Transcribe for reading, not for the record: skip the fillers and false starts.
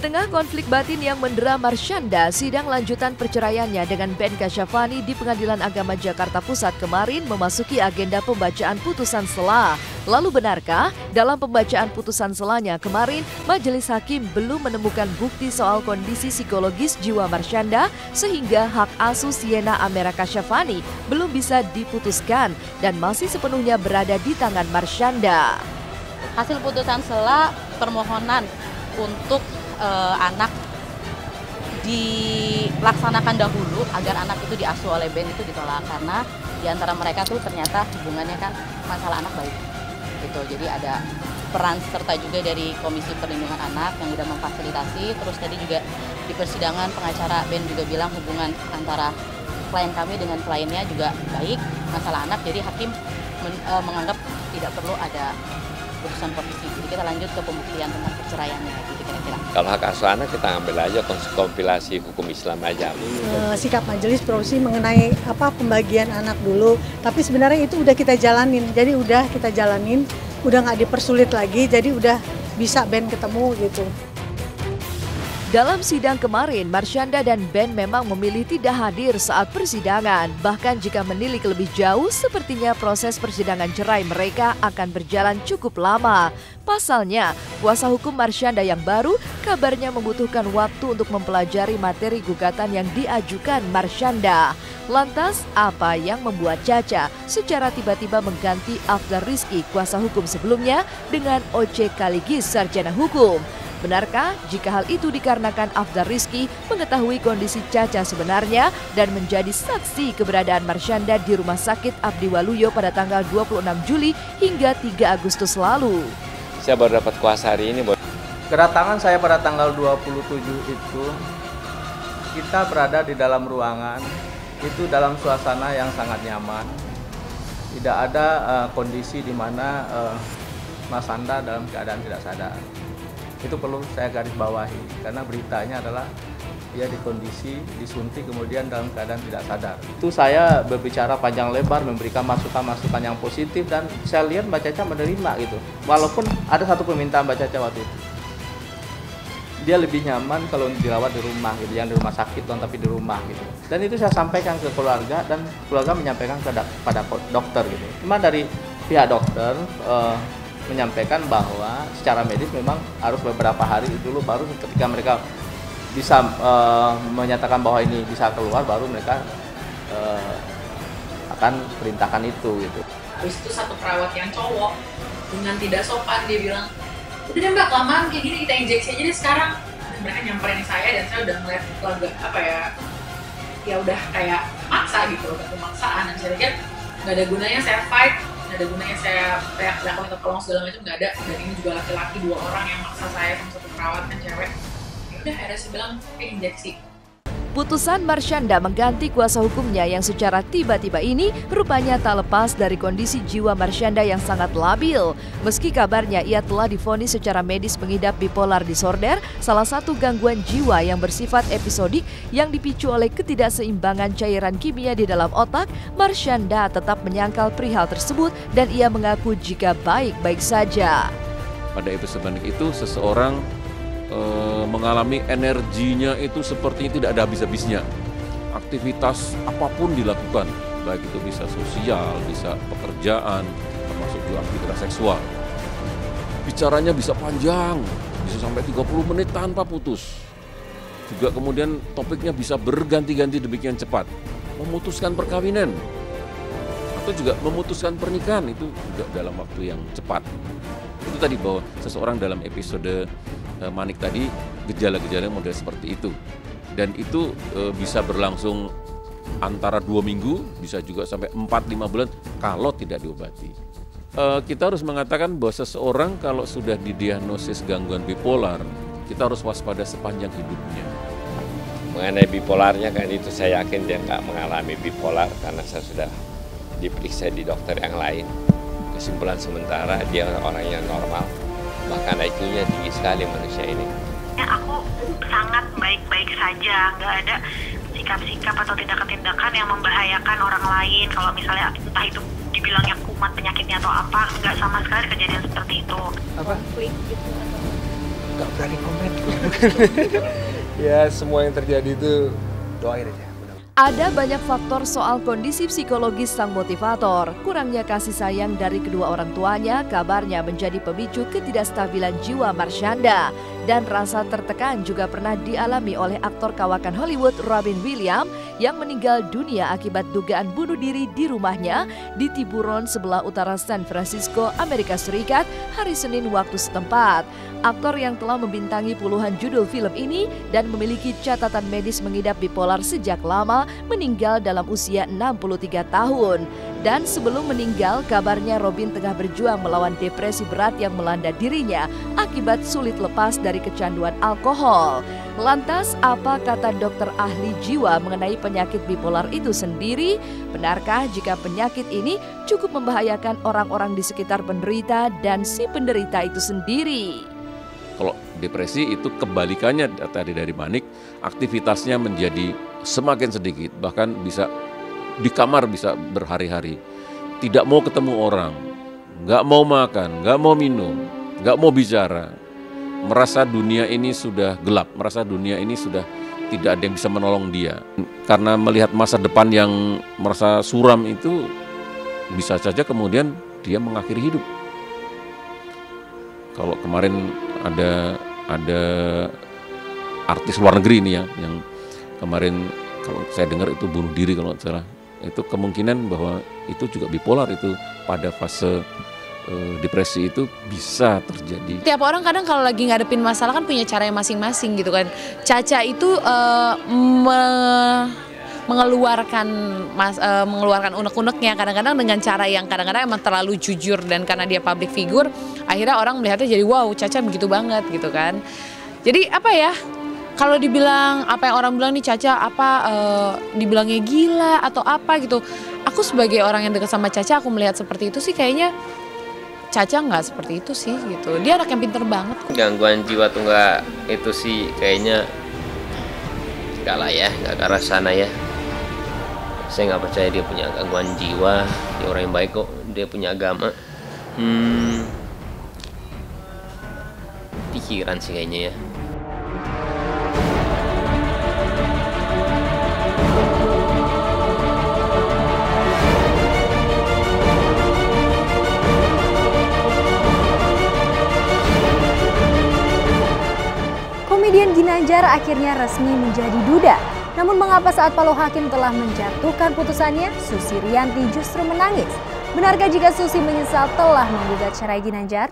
tengah konflik batin yang mendera Marshanda, sidang lanjutan perceraiannya dengan Ben Kasyafani di Pengadilan Agama Jakarta Pusat kemarin memasuki agenda pembacaan putusan sela. Lalu benarkah dalam pembacaan putusan selanya kemarin, Majelis Hakim belum menemukan bukti soal kondisi psikologis jiwa Marshanda sehingga hak asuh Sienna Amerah Kasyafani belum bisa diputuskan dan masih sepenuhnya berada di tangan Marshanda. Hasil putusan sela permohonan untuk anak dilaksanakan dahulu agar anak itu diasuh oleh Ben itu ditolak karena di antara mereka tuh ternyata hubungannya kan masalah anak baik. Gitu. Jadi ada peran serta juga dari Komisi Perlindungan Anak yang sudah memfasilitasi. Terus tadi juga di persidangan pengacara Ben juga bilang hubungan antara klien kami dengan kliennya juga baik masalah anak. Jadi hakim menganggap tidak perlu ada putusan komisi. Jadi kita lanjut ke pembuktian tentang perceraiannya gitu kira-kira. Kalau hak asuh anak kita ambil aja kompilasi hukum Islam aja. Sikap majelis profesi mengenai pembagian anak dulu, tapi sebenarnya itu udah kita jalanin. Jadi udah kita jalanin, udah nggak dipersulit lagi. Jadi udah bisa Ben ketemu gitu. Dalam sidang kemarin, Marshanda dan Ben memang memilih tidak hadir saat persidangan. Bahkan jika menilik lebih jauh, sepertinya proses persidangan cerai mereka akan berjalan cukup lama. Pasalnya, kuasa hukum Marshanda yang baru kabarnya membutuhkan waktu untuk mempelajari materi gugatan yang diajukan Marshanda. Lantas, apa yang membuat Caca secara tiba-tiba mengganti Afdal Rizky, kuasa hukum sebelumnya, dengan Oce Kaligis, sarjana hukum? Benarkah jika hal itu dikarenakan Afdal Rizky mengetahui kondisi Caca sebenarnya dan menjadi saksi keberadaan Marshanda di Rumah Sakit Abdi Waluyo pada tanggal 26 Juli hingga 3 Agustus lalu? Saya baru dapat kuasa hari ini. Kedatangan saya pada tanggal 27 itu, kita berada di dalam ruangan, itu dalam suasana yang sangat nyaman. Tidak ada kondisi di mana Mas Anda dalam keadaan tidak sadar. Itu perlu saya garis bawahi, karena beritanya adalah dia di kondisi disuntik kemudian dalam keadaan tidak sadar. Itu saya berbicara panjang lebar, memberikan masukan-masukan yang positif, dan saya lihat Mbak Caca menerima gitu. Walaupun ada satu permintaan Mbak Caca waktu itu. Dia lebih nyaman kalau dirawat di rumah gitu, yang di rumah sakit tapi di rumah gitu. Dan itu saya sampaikan ke keluarga dan keluarga menyampaikan pada dokter gitu. Cuma dari pihak dokter menyampaikan bahwa secara medis memang harus beberapa hari dulu, baru ketika mereka bisa menyatakan bahwa ini bisa keluar, baru mereka akan perintahkan itu gitu. Habis itu satu perawat yang cowok dengan tidak sopan dia bilang, udah deh Mbak, kelamaan kayak gini, kita injeksi aja deh sekarang. Dan mereka nyamperin saya dan saya udah ngeliat ya udah kayak maksa gitu, udah pemaksaan. Dan saya pikir nggak ada gunanya saya fight, nggak ada gunanya saya teriak-teriak minta tolong segala macam, nggak ada. Dan ini juga laki-laki 2 orang yang maksa saya sama satu perawat kan cewek. Ya udah akhirnya saya bilang kayak injeksi. Putusan Marshanda mengganti kuasa hukumnya yang secara tiba-tiba ini rupanya tak lepas dari kondisi jiwa Marshanda yang sangat labil. Meski kabarnya ia telah divonis secara medis mengidap bipolar disorder, salah satu gangguan jiwa yang bersifat episodik yang dipicu oleh ketidakseimbangan cairan kimia di dalam otak, Marshanda tetap menyangkal perihal tersebut dan ia mengaku jika baik-baik saja. Pada episode itu seseorang mengalami energinya itu sepertinya tidak ada habis-habisnya. Aktivitas apapun dilakukan, baik itu bisa sosial, bisa pekerjaan, termasuk juga aktivitas seksual. Bicaranya bisa panjang, bisa sampai 30 menit tanpa putus. Juga kemudian topiknya bisa berganti-ganti demikian cepat. Memutuskan perkawinan atau juga memutuskan pernikahan itu juga dalam waktu yang cepat. Itu tadi bahwa seseorang dalam episode manik tadi gejala-gejala model seperti itu, dan itu bisa berlangsung antara 2 minggu, bisa juga sampai 4-5 bulan kalau tidak diobati. Kita harus mengatakan bahwa seseorang kalau sudah didiagnosis gangguan bipolar, kita harus waspada sepanjang hidupnya. Mengenai bipolarnya kan itu saya yakin dia nggak mengalami bipolar karena saya sudah diperiksa di dokter yang lain. Kesimpulan sementara dia orang yang normal. Bahkan IQ-nya tinggi sekali manusia ini. Aku sangat baik-baik saja, nggak ada sikap-sikap atau tindakan-tindakan yang membahayakan orang lain. Kalau misalnya entah itu dibilangnya kumat penyakitnya atau apa, nggak sama sekali kejadian seperti itu. Apa? nggak berani komen. Ya semua yang terjadi itu doain aja. Ada banyak faktor soal kondisi psikologis sang motivator. Kurangnya kasih sayang dari kedua orang tuanya kabarnya menjadi pemicu ketidakstabilan jiwa Marshanda. Dan rasa tertekan juga pernah dialami oleh aktor kawakan Hollywood Robin Williams yang meninggal dunia akibat dugaan bunuh diri di rumahnya di Tiburon sebelah utara San Francisco, Amerika Serikat hari Senin waktu setempat. Aktor yang telah membintangi puluhan judul film ini dan memiliki catatan medis mengidap bipolar sejak lama meninggal dalam usia 63 tahun. Dan sebelum meninggal, kabarnya Robin tengah berjuang melawan depresi berat yang melanda dirinya akibat sulit lepas dari kecanduan alkohol. Lantas, apa kata dokter ahli jiwa mengenai penyakit bipolar itu sendiri? Benarkah jika penyakit ini cukup membahayakan orang-orang di sekitar penderita dan si penderita itu sendiri? Kalau depresi itu kebalikannya tadi dari manik, aktivitasnya menjadi semakin sedikit, bahkan bisa di kamar bisa berhari-hari, tidak mau ketemu orang, nggak mau makan, nggak mau minum, nggak mau bicara, merasa dunia ini sudah gelap, merasa dunia ini sudah tidak ada yang bisa menolong dia. Karena melihat masa depan yang merasa suram itu, bisa saja kemudian dia mengakhiri hidup. Kalau kemarin ada artis luar negeri ini yang kemarin kalau saya dengar itu bunuh diri kalau tidak salah, itu kemungkinan bahwa itu juga bipolar, itu pada fase depresi itu bisa terjadi. Tiap orang kadang kalau lagi ngadepin masalah kan punya caranya masing-masing gitu kan. Caca itu mengeluarkan unek-uneknya kadang-kadang dengan cara yang kadang-kadang emang terlalu jujur, dan karena dia public figure akhirnya orang melihatnya jadi wow, Caca begitu banget gitu kan. Jadi apa ya, kalau dibilang apa yang orang bilang nih Caca dibilangnya gila atau apa gitu, aku sebagai orang yang dekat sama Caca, aku melihat seperti itu sih kayaknya Caca nggak seperti itu sih gitu. Dia anak yang pinter banget. Gangguan jiwa tuh nggak, itu sih kayaknya nggak lah ya, nggak ke arah sana ya. Saya nggak percaya dia punya gangguan jiwa, dia orang yang baik kok, dia punya agama. Pikiran sih kayaknya ya. Komedian Ginanjar akhirnya resmi menjadi duda. Namun mengapa saat Palu Hakim telah menjatuhkan putusannya, Susi Rianti justru menangis? Benarkah jika Susi menyesal telah menggugat cerai Ginanjar?